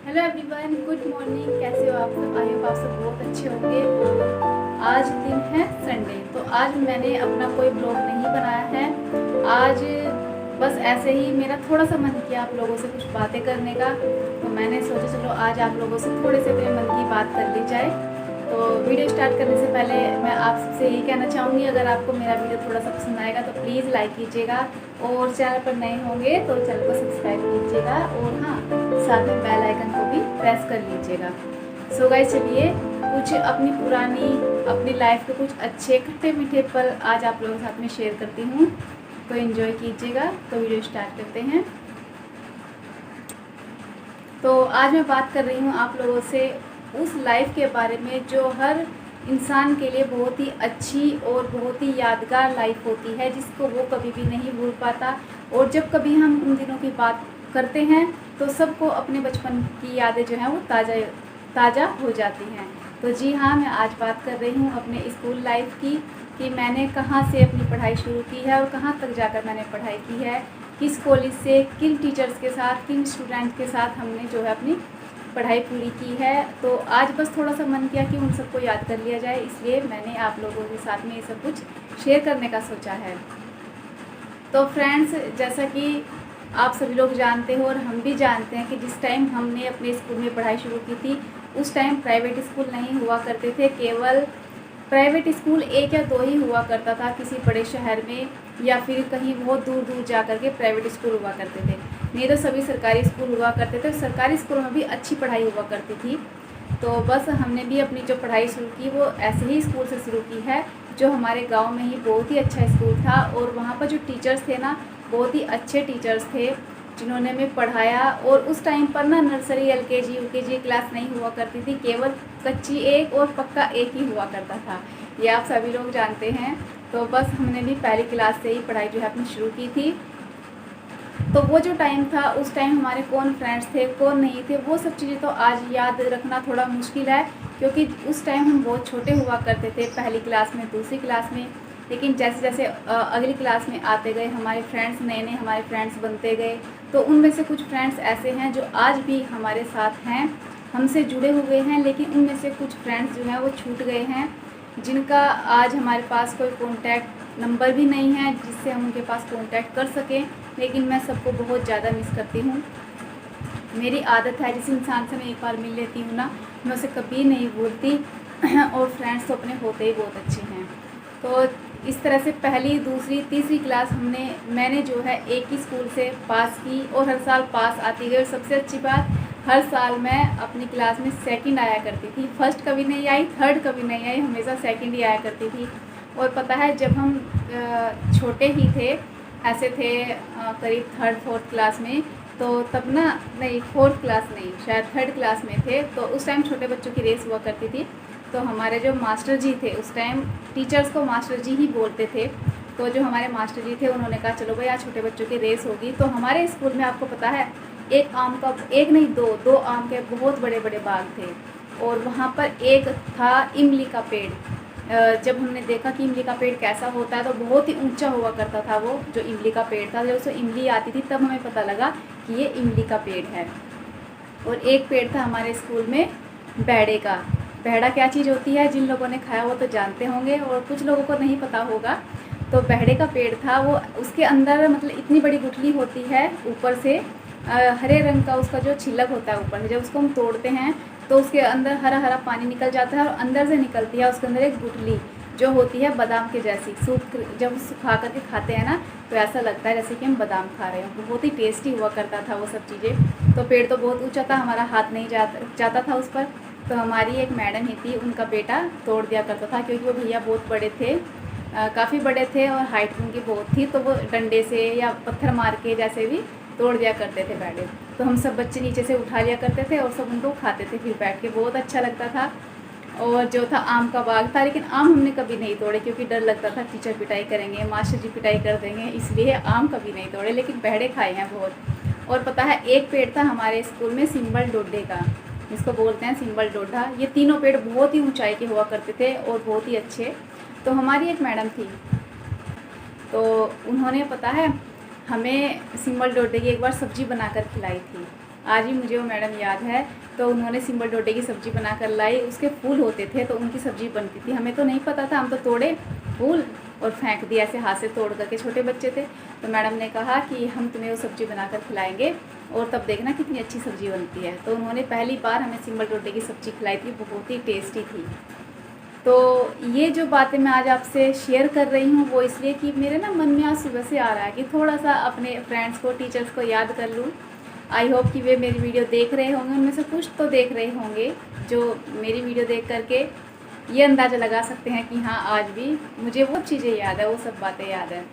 Hello everyone, good morning. कैसे हो आप सब? आई होप आप सब बहुत अच्छे होंगे। और आज दिन है संडे, तो आज मैंने अपना कोई ब्लॉग नहीं बनाया है। आज बस ऐसे ही मेरा थोड़ा सा मन किया आप लोगों से कुछ बातें करने का, तो मैंने सोचा चलो आज आप लोगों से थोड़े से अपने मन की बात कर ली जाए। तो वीडियो स्टार्ट करने से पहले मैं आप सबसे यही कहना चाहूँगी, अगर आपको मेरा वीडियो थोड़ा सा पसंद आएगा तो प्लीज़ लाइक कीजिएगा, और चैनल पर नए होंगे तो चैनल को सब्सक्राइब कीजिएगा, और हाँ, साथ में बेल आइकन को भी प्रेस कर लीजिएगा। सो गाइस, चलिए कुछ अपनी लाइफ के कुछ अच्छे खट्टे मीठे पल आज आप लोगों के साथ में शेयर करती हूँ, तो एंजॉय कीजिएगा। तो वीडियो स्टार्ट करते हैं। तो आज मैं बात कर रही हूँ आप लोगों से उस लाइफ के बारे में जो हर इंसान के लिए बहुत ही अच्छी और बहुत ही यादगार लाइफ होती है, जिसको वो कभी भी नहीं भूल पाता। और जब कभी हम उन दिनों की बात करते हैं तो सबको अपने बचपन की यादें जो हैं वो ताज़ा हो जाती हैं। तो जी हाँ, मैं आज बात कर रही हूँ अपने स्कूल लाइफ की, कि मैंने कहाँ से अपनी पढ़ाई शुरू की है और कहाँ तक जाकर मैंने पढ़ाई की है, किस कॉलेज से, किन टीचर्स के साथ, किन स्टूडेंट्स के साथ हमने जो है अपनी पढ़ाई पूरी की है। तो आज बस थोड़ा सा मन किया कि उन सबको याद कर लिया जाए, इसलिए मैंने आप लोगों के साथ में ये सब कुछ शेयर करने का सोचा है। तो फ्रेंड्स, जैसा कि आप सभी लोग जानते हो और हम भी जानते हैं कि जिस टाइम हमने अपने स्कूल में पढ़ाई शुरू की थी उस टाइम प्राइवेट स्कूल नहीं हुआ करते थे। केवल प्राइवेट स्कूल एक या दो ही हुआ करता था किसी बड़े शहर में, या फिर कहीं बहुत दूर दूर जा कर के प्राइवेट स्कूल हुआ करते थे। नहीं तो सभी सरकारी स्कूल हुआ करते थे। सरकारी स्कूलों में भी अच्छी पढ़ाई हुआ करती थी। तो बस हमने भी अपनी जो पढ़ाई शुरू की वो ऐसे ही स्कूल से शुरू की है, जो हमारे गांव में ही बहुत ही अच्छा स्कूल था। और वहाँ पर जो टीचर्स थे ना, बहुत ही अच्छे टीचर्स थे जिन्होंने हमें पढ़ाया। और उस टाइम पर ना नर्सरी, एलकेजी, यूकेजी क्लास नहीं हुआ करती थी, केवल कच्ची एक और पक्का एक ही हुआ करता था। ये आप सभी लोग जानते हैं। तो बस हमने भी पहली क्लास से ही पढ़ाई जो है अपनी शुरू की थी। तो वो जो टाइम था, उस टाइम हमारे कौन फ्रेंड्स थे, कौन नहीं थे, वो सब चीज़ें तो आज याद रखना थोड़ा मुश्किल है, क्योंकि उस टाइम हम बहुत छोटे हुआ करते थे, पहली क्लास में, दूसरी क्लास में। लेकिन जैसे जैसे अगली क्लास में आते गए हमारे फ्रेंड्स, नए नए हमारे फ्रेंड्स बनते गए। तो उनमें से कुछ फ्रेंड्स ऐसे हैं जो आज भी हमारे साथ हैं, हमसे जुड़े हुए हैं। लेकिन उनमें से कुछ फ्रेंड्स जो हैं वो छूट गए हैं, जिनका आज हमारे पास कोई कॉन्टैक्ट नंबर भी नहीं है जिससे हम उनके पास कॉन्टैक्ट कर सकें। लेकिन मैं सबको बहुत ज़्यादा मिस करती हूँ। मेरी आदत है, जिस इंसान से मैं एक बार मिल लेती हूँ ना, मैं उसे कभी नहीं भूलती। और फ्रेंड्स तो अपने होते ही बहुत अच्छे हैं। तो इस तरह से पहली, दूसरी, तीसरी क्लास मैंने जो है एक ही स्कूल से पास की, और हर साल पास आती गई। और सबसे अच्छी बात, हर साल मैं अपनी क्लास में सेकंड आया करती थी। फर्स्ट कभी नहीं आई, थर्ड कभी नहीं आई, हमेशा सेकंड ही आया करती थी। और पता है, जब हम छोटे ही थे, ऐसे थे करीब थर्ड फोर्थ क्लास में, तो तब ना, नहीं फोर्थ क्लास नहीं, शायद थर्ड क्लास में थे, तो उस टाइम छोटे बच्चों की रेस हुआ करती थी। तो हमारे जो मास्टर जी थे, उस टाइम टीचर्स को मास्टर जी ही बोलते थे। तो जो हमारे मास्टर जी थे, उन्होंने कहा चलो भाई आज छोटे बच्चों की रेस होगी। तो हमारे स्कूल में आपको पता है, एक आम का, एक नहीं दो आम के बहुत बड़े बड़े बाग थे। और वहाँ पर एक था इमली का पेड़। जब हमने देखा कि इमली का पेड़ कैसा होता है, तो बहुत ही ऊंचा हुआ करता था वो जो इमली का पेड़ था। जब उसमें इमली आती थी तब हमें पता लगा कि ये इमली का पेड़ है। और एक पेड़ था हमारे स्कूल में बैड़े का। बैड़ा क्या चीज़ होती है, जिन लोगों ने खाया वो तो जानते होंगे, और कुछ लोगों को नहीं पता होगा। तो बैड़े का पेड़ था वो, उसके अंदर मतलब इतनी बड़ी गुठली होती है, ऊपर से हरे रंग का उसका जो छिलक होता है ऊपर से, जब उसको हम तोड़ते हैं तो उसके अंदर हरा हरा पानी निकल जाता है, और अंदर से निकलती है उसके अंदर एक गुठली जो होती है बादाम के जैसी। जब सुखा करके खाते हैं ना, तो ऐसा लगता है जैसे कि हम बादाम खा रहे हैं। बहुत ही टेस्टी हुआ करता था वो सब चीज़ें। तो पेड़ तो बहुत ऊंचा था, हमारा हाथ नहीं जाता था उस पर। तो हमारी एक मैडम ही थी, उनका बेटा तोड़ दिया करता था, क्योंकि वो भैया बहुत बड़े थे, काफ़ी बड़े थे, और हाइट उनकी बहुत थी। तो वो डंडे से या पत्थर मार के जैसे भी तोड़ दिया करते थे बैठे। तो हम सब बच्चे नीचे से उठा लिया करते थे और सब उनको खाते थे फिर बैठ के, बहुत अच्छा लगता था। और जो था आम का बाग था, लेकिन आम हमने कभी नहीं तोड़े, क्योंकि डर लगता था टीचर पिटाई करेंगे, मास्टर जी पिटाई कर देंगे, इसलिए आम कभी नहीं तोड़े। लेकिन पेड़े खाए हैं बहुत। और पता है, एक पेड़ था हमारे स्कूल में सिंबल डोडे का, जिसको बोलते हैं सिंबल डोडा। ये तीनों पेड़ बहुत ही ऊंचाई के हुआ करते थे और बहुत ही अच्छे। तो हमारी एक मैडम थी, तो उन्होंने पता है हमें सिंबल डोडे की एक बार सब्जी बनाकर खिलाई थी। आज भी मुझे वो मैडम याद है। तो उन्होंने सिंबल डोडे की सब्ज़ी बनाकर लाई, उसके फूल होते थे तो उनकी सब्ज़ी बनती थी। हमें तो नहीं पता था, हम तो तोड़े फूल और फेंक दिया, ऐसे हाथ से तोड़ करके, छोटे बच्चे थे। तो मैडम ने कहा कि हम तुम्हें वो सब्ज़ी बनाकर खिलाएंगे और तब देखना कितनी अच्छी सब्ज़ी बनती है। तो उन्होंने पहली बार हमें सिंबल डोडे की सब्ज़ी खिलाई थी, बहुत ही टेस्टी थी। तो ये जो बातें मैं आज आपसे शेयर कर रही हूँ वो इसलिए कि मेरे ना मन में आज सुबह से आ रहा है कि थोड़ा सा अपने फ्रेंड्स को, टीचर्स को याद कर लूँ। आई होप कि वे मेरी वीडियो देख रहे होंगे, उनमें से कुछ तो देख रहे होंगे जो मेरी वीडियो देख करके ये अंदाज़ा लगा सकते हैं कि हाँ, आज भी मुझे वो चीज़ें याद है, वो सब बातें याद हैं।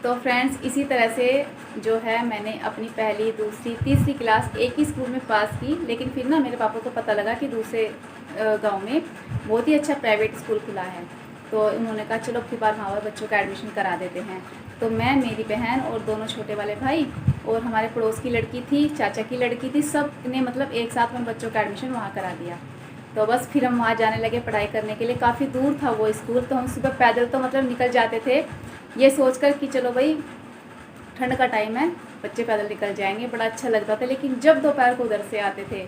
तो फ्रेंड्स, इसी तरह से जो है मैंने अपनी पहली, दूसरी, तीसरी क्लास एक ही स्कूल में पास की। लेकिन फिर ना मेरे पापा को पता लगा कि दूसरे गांव में बहुत ही अच्छा प्राइवेट स्कूल खुला है। तो उन्होंने कहा चलो अब की बार वहाँ पर बच्चों का एडमिशन करा देते हैं। तो मैं, मेरी बहन और दोनों छोटे वाले भाई और हमारे पड़ोस की लड़की थी, चाचा की लड़की थी, सब ने मतलब एक साथ में बच्चों का एडमिशन वहाँ करा दिया। तो बस फिर हम वहाँ जाने लगे पढ़ाई करने के लिए। काफ़ी दूर था वो स्कूल, तो हम सुबह पैदल तो मतलब निकल जाते थे, ये सोचकर कि चलो भाई ठंड का टाइम है, बच्चे पैदल निकल जाएंगे, बड़ा अच्छा लगता था। लेकिन जब दोपहर को उधर से आते थे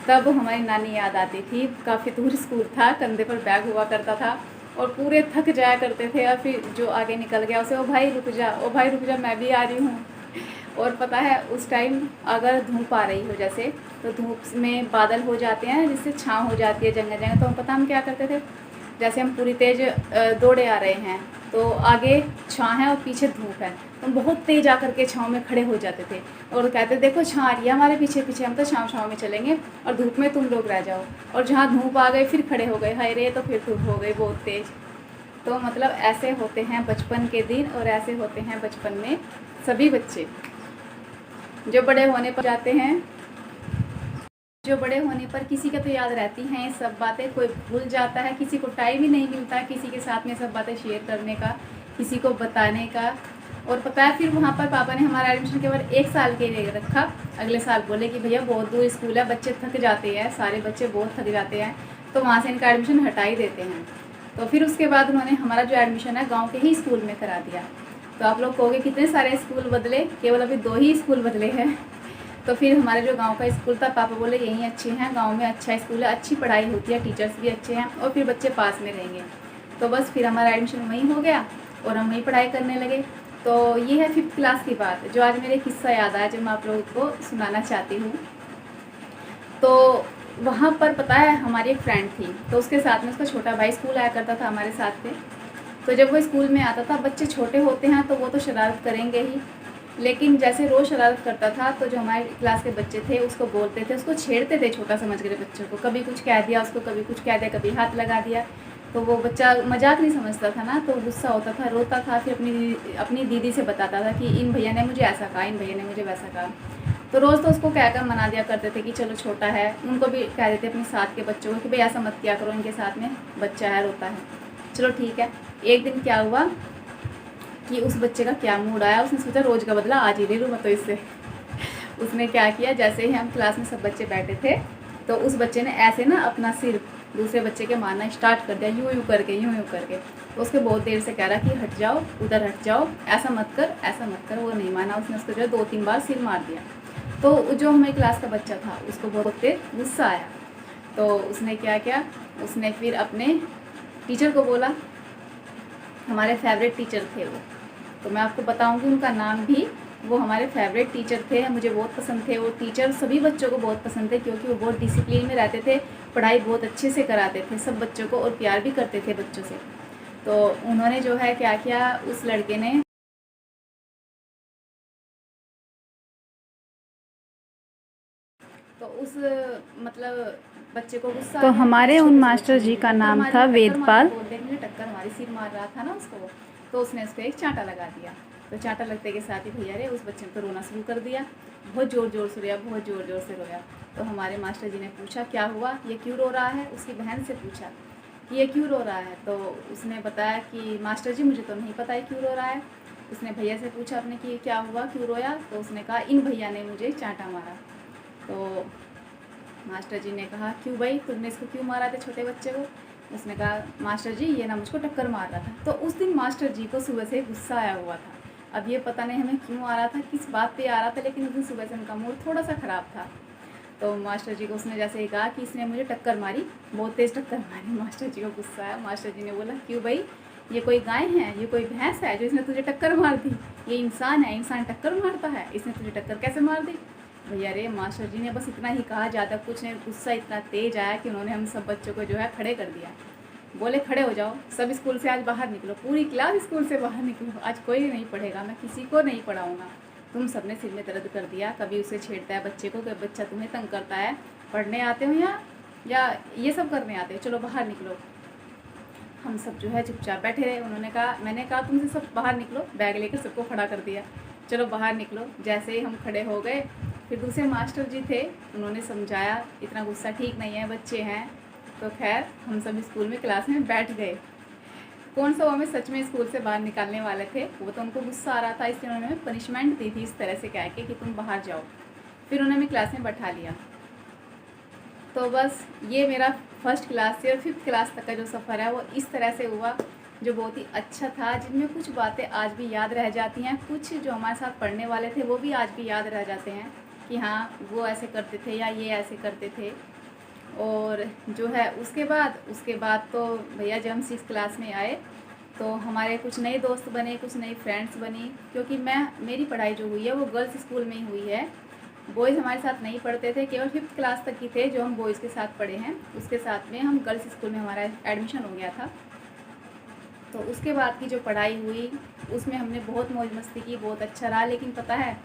तब हमारी नानी याद आती थी। काफ़ी दूर स्कूल था, कंधे पर बैग हुआ करता था और पूरे थक जाया करते थे। और फिर जो आगे निकल गया उसे, ओ भाई रुक जा, ओ भाई रुक जा, मैं भी आ रही हूँ। और पता है उस टाइम अगर धूप आ रही हो जैसे, तो धूप में बादल हो जाते हैं जिससे छाँव हो जाती है जगह जगह। तो हम पता हम क्या करते थे, जैसे हम पूरी तेज़ दौड़े आ रहे हैं तो आगे छाँव है और पीछे धूप है, तो हम बहुत तेज़ आकर के छाँव में खड़े हो जाते थे और कहते देखो छाँव आ रही है हमारे पीछे पीछे, हम तो छाँव में चलेंगे और धूप में तुम लोग रह जाओ। और जहाँ धूप आ गई फिर खड़े हो गए, हाय रे, तो फिर धूप हो गई बहुत तेज़। तो मतलब ऐसे होते हैं बचपन के दिन और ऐसे होते हैं बचपन में सभी बच्चे। जो बड़े होने पर जाते हैं, जो बड़े होने पर किसी का तो याद रहती हैं ये सब बातें, कोई भूल जाता है, किसी को टाइम ही नहीं मिलता किसी के साथ में सब बातें शेयर करने का, किसी को बताने का। और पता है फिर वहाँ पर पापा ने हमारा एडमिशन केवल 1 साल के लिए रखा। अगले साल बोले कि भैया बहुत दूर स्कूल है, बच्चे थक जाते हैं, सारे बच्चे बहुत थक जाते हैं, तो वहाँ से इनका एडमिशन हटा ही देते हैं। तो फिर उसके बाद उन्होंने हमारा जो एडमिशन है गाँव के ही स्कूल में करा दिया। तो आप लोग कहोगे कितने सारे स्कूल बदले, केवल अभी 2 ही स्कूल बदले हैं। तो फिर हमारे जो गांव का स्कूल था, पापा बोले यहीं अच्छे हैं, गांव में अच्छा स्कूल है, अच्छी पढ़ाई होती है, टीचर्स भी अच्छे हैं और फिर बच्चे पास में रहेंगे। तो बस फिर हमारा एडमिशन वहीं हो गया और हम वहीं पढ़ाई करने लगे। तो ये है 5th क्लास की बात जो आज मेरे किस्सा याद आया, जो मैं आप लोगों को सुनाना चाहती हूँ। तो वहाँ पर पता है हमारी एक फ्रेंड थी, तो उसके साथ में उसका छोटा भाई स्कूल आया करता था हमारे साथ में। तो जब वो स्कूल में आता था, बच्चे छोटे होते हैं तो वो तो शरारत करेंगे ही, लेकिन जैसे रोज़ शरारत करता था तो जो हमारे क्लास के बच्चे थे उसको बोलते थे, उसको छेड़ते थे छोटा समझ कर बच्चों को, कभी कुछ कह दिया उसको, कभी कुछ कह दिया, कभी हाथ लगा दिया। तो वो बच्चा मजाक नहीं समझता था ना, तो गुस्सा होता था, रोता था, फिर अपनी दीदी से बताता था कि इन भैया ने मुझे ऐसा कहा, इन भैया ने मुझे वैसा कहा। तो रोज़ तो उसको कहकर मना दिया करते थे कि चलो छोटा है। उनको भी कह देते अपने साथ के बच्चों को कि भाई ऐसा मत किया करो, इनके साथ में बच्चा है, रोता है, चलो ठीक है। एक दिन क्या हुआ कि उस बच्चे का क्या मूड आया, उसने सोचा रोज़ का बदला आज ही ले लूँ मैं तो इससे। उसने क्या किया, जैसे ही हम क्लास में सब बच्चे बैठे थे तो उस बच्चे ने ऐसे ना अपना सिर दूसरे बच्चे के मारना स्टार्ट कर दिया, यूँ यूँ करके, यूँ यूँ करके। तो उसके बहुत देर से कह रहा कि हट जाओ, उधर हट जाओ, ऐसा मत कर, ऐसा मत कर। वो नहीं माना, उसने उसको जो है 2-3 बार सिर मार दिया। तो जो हमारी क्लास का बच्चा था उसको बहुत तेज गुस्सा आया। तो उसने क्या किया, उसने फिर अपने टीचर को बोला, हमारे फेवरेट टीचर थे वो, तो मैं आपको बताऊंगी उनका नाम भी। वो हमारे फेवरेट टीचर थे, मुझे बहुत पसंद थे वो टीचर, सभी बच्चों को बहुत पसंद थे क्योंकि वो बहुत डिसिप्लिन में रहते थे, पढ़ाई बहुत अच्छे से कराते थे सब बच्चों को और प्यार भी करते थे बच्चों से। तो उन्होंने जो है क्या किया, उस लड़के ने तो उस मतलब बच्चे को गुस्सा तो हमारे उन मास्टर जी का नाम था वेदपाल। बोलते मुझे टक्कर मारी, सिर मार रहा था ना उसको, तो उसने उसको एक चांटा लगा दिया। तो चांटा लगते के साथ ही भैया रे उस बच्चे ने तो रोना शुरू कर दिया, बहुत ज़ोर ज़ोर से रोया, बहुत ज़ोर ज़ोर से रोया। तो हमारे मास्टर जी ने पूछा क्या हुआ, ये क्यों रो रहा है, उसकी बहन से पूछा कि ये क्यों रो रहा है। तो उसने बताया कि मास्टर जी मुझे तो नहीं पता है क्यों रो रहा है। उसने भैया से पूछा अपने कि क्या हुआ, क्यों रोया। तो उसने कहा इन भैया ने मुझे चांटा मारा। तो मास्टर जी ने कहा क्यों भाई, तुमने इसको क्यों मारा था छोटे बच्चे को। उसने कहा मास्टर जी ये ना मुझको टक्कर मार रहा था। तो उस दिन मास्टर जी को सुबह से गुस्सा आया हुआ था। अब ये पता नहीं हमें क्यों आ रहा था, किस बात पे आ रहा था, लेकिन उस दिन सुबह से उनका मूड थोड़ा सा ख़राब था। तो मास्टर जी को उसने जैसे ही कहा कि इसने मुझे टक्कर मारी, बहुत तेज़ टक्कर मारी। मास्टर जी को गुस्सा आया। मास्टर जी ने बोला, क्यों भाई, ये कोई गाय है, ये कोई भैंस है जो इसने तुझे टक्कर मार दी? ये इंसान है, इंसान टक्कर मारता है, इसने तुझे टक्कर कैसे मार दी? भैया रे, मास्टर जी ने बस इतना ही कहा, ज़्यादा कुछ नहीं। गुस्सा इतना तेज आया कि उन्होंने हम सब बच्चों को जो है खड़े कर दिया। बोले, खड़े हो जाओ, सब स्कूल से आज बाहर निकलो, पूरी क्लास स्कूल से बाहर निकलो, आज कोई नहीं पढ़ेगा, मैं किसी को नहीं पढ़ाऊँगा। तुम सबने सिर में दर्द कर दिया, कभी उसे छेड़ता है बच्चे को, कभी बच्चा तुम्हें तंग करता है, पढ़ने आते हो या ये सब करने आते हो, चलो बाहर निकलो। हम सब जो है चुपचाप बैठे रहे। उन्होंने कहा, मैंने कहा तुमसे सब बाहर निकलो, बैग लेकर सबको खड़ा कर दिया, चलो बाहर निकलो। जैसे ही हम खड़े हो गए, फिर दूसरे मास्टर जी थे, उन्होंने समझाया, इतना गुस्सा ठीक नहीं है, बच्चे हैं। तो खैर हम सब स्कूल में क्लास में बैठ गए। कौन सा वो हमें सच में स्कूल से बाहर निकालने वाले थे, वो तो उनको गुस्सा आ रहा था, इसलिए उन्होंने हमें पनिशमेंट दी थी इस तरह से कह के कि तुम बाहर जाओ। फिर उन्होंने हमें क्लास में बैठा लिया। तो बस ये मेरा फर्स्ट क्लास से और 5th क्लास तक का जो सफ़र है वो इस तरह से हुआ, जो बहुत ही अच्छा था, जिनमें कुछ बातें आज भी याद रह जाती हैं, कुछ जो हमारे साथ पढ़ने वाले थे वो भी आज भी याद रह जाते हैं कि हाँ वो ऐसे करते थे या ये ऐसे करते थे। और जो है उसके बाद तो भैया जब हम 6th क्लास में आए तो हमारे कुछ नए दोस्त बने, कुछ नई फ्रेंड्स बनी, क्योंकि मेरी पढ़ाई जो हुई है वो गर्ल्स स्कूल में ही हुई है। बॉयज़ हमारे साथ नहीं पढ़ते थे, केवल 5th क्लास तक ही थे जो हम बॉयज़ के साथ पढ़े हैं। उसके साथ में हम गर्ल्स स्कूल में हमारा एडमिशन हो गया था। तो उसके बाद की जो पढ़ाई हुई उसमें हमने बहुत मौज मस्ती की, बहुत अच्छा रहा। लेकिन पता है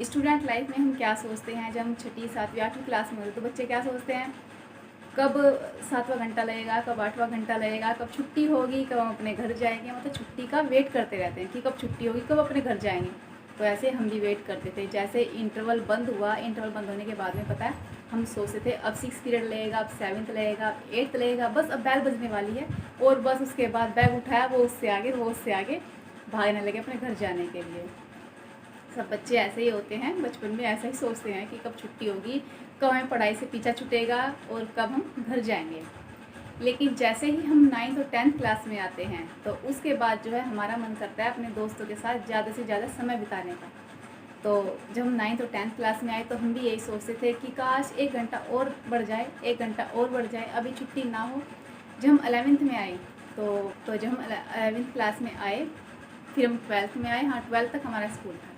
स्टूडेंट लाइफ में हम क्या सोचते हैं, जब हम 6ठी 7वीं 8वीं क्लास में होते तो बच्चे क्या सोचते हैं, कब 7वां घंटा लगेगा, कब 8वां घंटा लगेगा, कब छुट्टी होगी, कब हम अपने घर जाएंगे। मतलब छुट्टी का वेट करते रहते हैं कि कब छुट्टी होगी, कब अपने घर जाएंगे। तो ऐसे हम भी वेट करते थे। जैसे इंटरवल बंद हुआ, इंटरवल बंद होने के बाद में पता है हम सोचते थे अब 6th पीरियड लगेगा, अब 7th लगेगा, 8th लगेगा, बस अब बैल बजने वाली है, और बस उसके बाद बैग उठाया, वो उससे आगे भागने लगे अपने घर जाने के लिए। सब बच्चे ऐसे ही होते हैं, बचपन में ऐसा ही सोचते हैं कि कब छुट्टी होगी, कब हमें पढ़ाई से पीछा छूटेगा और कब हम घर जाएंगे। लेकिन जैसे ही हम 9th और 10th क्लास में आते हैं तो उसके बाद जो है हमारा मन करता है अपने दोस्तों के साथ ज़्यादा से ज़्यादा समय बिताने का। तो जब हम 9th और 10th क्लास में आए तो हम भी यही सोचते थे कि काश 1 घंटा और बढ़ जाए, 1 घंटा और बढ़ जाए, अभी छुट्टी ना हो। जब हम 11th में आए तो जब हम 11th क्लास में आए, फिर हम 12th में आए। हाँ, 12th तक हमारा स्कूल था।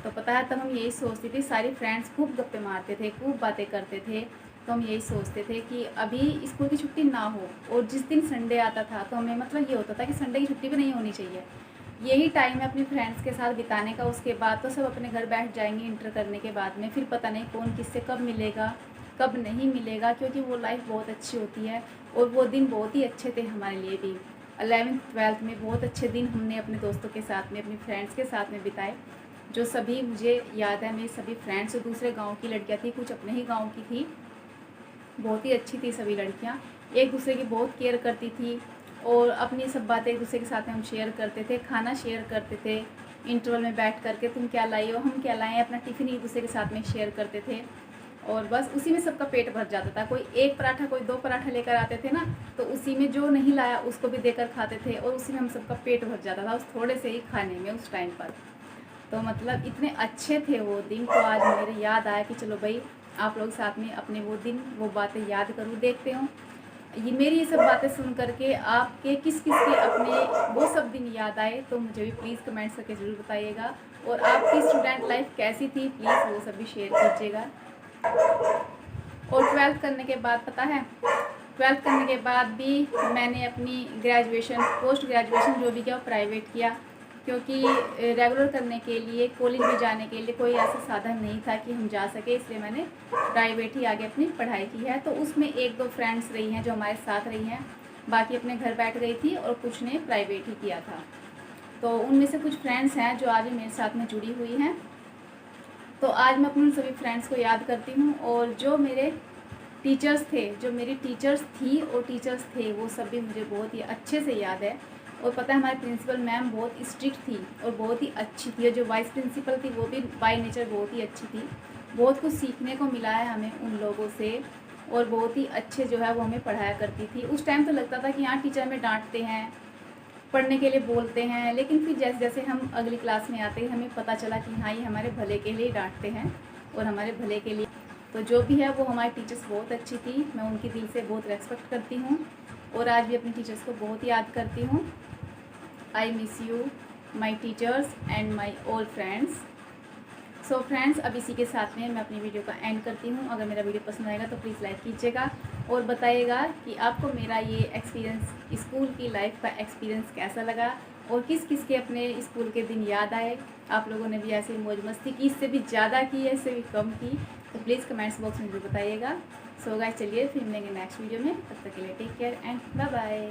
तो पता है तब हम यही सोचते थे, सारी फ्रेंड्स खूब गप्पे मारते थे, खूब बातें करते थे। तो हम यही सोचते थे कि अभी स्कूल की छुट्टी ना हो, और जिस दिन संडे आता था तो हमें मतलब ये होता था कि संडे की छुट्टी भी नहीं होनी चाहिए। यही टाइम है अपनी फ्रेंड्स के साथ बिताने का। उसके बाद तो सब अपने घर बैठ जाएंगे इंटर करने के बाद में, फिर पता नहीं कौन किससे कब मिलेगा, कब नहीं मिलेगा, क्योंकि वो लाइफ बहुत अच्छी होती है और वो दिन बहुत ही अच्छे थे हमारे लिए भी। 11th 12th में बहुत अच्छे दिन हमने अपने दोस्तों के साथ में, अपनी फ्रेंड्स के साथ में बिताए, जो सभी मुझे याद है। मेरी सभी फ्रेंड्स दूसरे गांव की लड़कियां थी, कुछ अपने ही गांव की थी, बहुत ही अच्छी थी सभी लड़कियां, एक दूसरे की बहुत केयर करती थी और अपनी सब बातें एक दूसरे के साथ में हम शेयर करते थे, खाना शेयर करते थे। इंटरवल में बैठ करके तुम क्या लाई हो, हम क्या लाए, अपना टिफ़िन एक दूसरे के साथ में शेयर करते थे, और बस उसी में सबका पेट भर जाता था। कोई 1 पराठा, कोई 2 पराठा लेकर आते थे ना, तो उसी में जो नहीं लाया उसको भी देकर खाते थे, और उसी में हम सबका पेट भर जाता था उस थोड़े से ही खाने में उस टाइम पर। तो मतलब इतने अच्छे थे वो दिन। तो आज मेरे याद आया कि चलो भाई आप लोग साथ में अपने वो दिन, वो बातें याद करूँ, देखते हो ये मेरी ये सब बातें सुन करके आपके किस किस के अपने वो सब दिन याद आए, तो मुझे भी प्लीज़ कमेंट्स करके ज़रूर बताइएगा। और आपकी स्टूडेंट लाइफ कैसी थी, प्लीज़ वो सब भी शेयर कीजिएगा। और 12th करने के बाद पता है, 12th करने के बाद भी मैंने अपनी ग्रेजुएशन, पोस्ट ग्रेजुएशन जो भी किया वो प्राइवेट किया, क्योंकि रेगुलर करने के लिए, कॉलेज में जाने के लिए कोई ऐसा साधन नहीं था कि हम जा सके, इसलिए मैंने प्राइवेट ही आगे अपनी पढ़ाई की है। तो उसमें 1-2 फ्रेंड्स रही हैं जो हमारे साथ रही हैं, बाकी अपने घर बैठ गई थी और कुछ ने प्राइवेट ही किया था। तो उनमें से कुछ फ्रेंड्स हैं जो आज भी मेरे साथ में जुड़ी हुई हैं। तो आज मैं अपने सभी फ्रेंड्स को याद करती हूँ, और जो मेरे टीचर्स थे, जो मेरी टीचर्स थी और टीचर्स थे, वो सब भी मुझे बहुत ही अच्छे से याद है। और पता है हमारी प्रिंसिपल मैम बहुत स्ट्रिक्ट थी और बहुत ही अच्छी थी, और जो वाइस प्रिंसिपल थी वो भी बाय नेचर बहुत ही अच्छी थी। बहुत कुछ सीखने को मिला है हमें उन लोगों से, और बहुत ही अच्छे जो है वो हमें पढ़ाया करती थी। उस टाइम तो लगता था कि यहाँ टीचर हमें डांटते हैं, पढ़ने के लिए बोलते हैं, लेकिन फिर जैसे जैसे हम अगली क्लास में आते हैं हमें पता चला कि हाँ, ये हमारे भले के लिए डांटते हैं और हमारे भले के लिए। तो जो भी है वो हमारी टीचर्स बहुत अच्छी थी, मैं उनकी दिल से बहुत रेस्पेक्ट करती हूँ और आज भी अपनी टीचर्स को बहुत याद करती हूँ। I miss you my teachers and my all friends. So friends, अब इसी के साथ में मैं अपनी वीडियो का एंड करती हूँ। अगर मेरा वीडियो पसंद आएगा तो प्लीज़ लाइक कीजिएगा और बताइएगा कि आपको मेरा ये एक्सपीरियंस, स्कूल की लाइफ का एक्सपीरियंस कैसा लगा और किस किस के अपने स्कूल के दिन याद आए। आप लोगों ने भी ऐसे मौज मस्ती की, इससे भी ज़्यादा की, इससे भी कम की, तो प्लीज़ कमेंट्स बॉक्स में भी बताइएगा। सो गाइस, चलिए फिर मिलेंगे नेक्स्ट वीडियो में। तब तक के लिए take care and bye bye.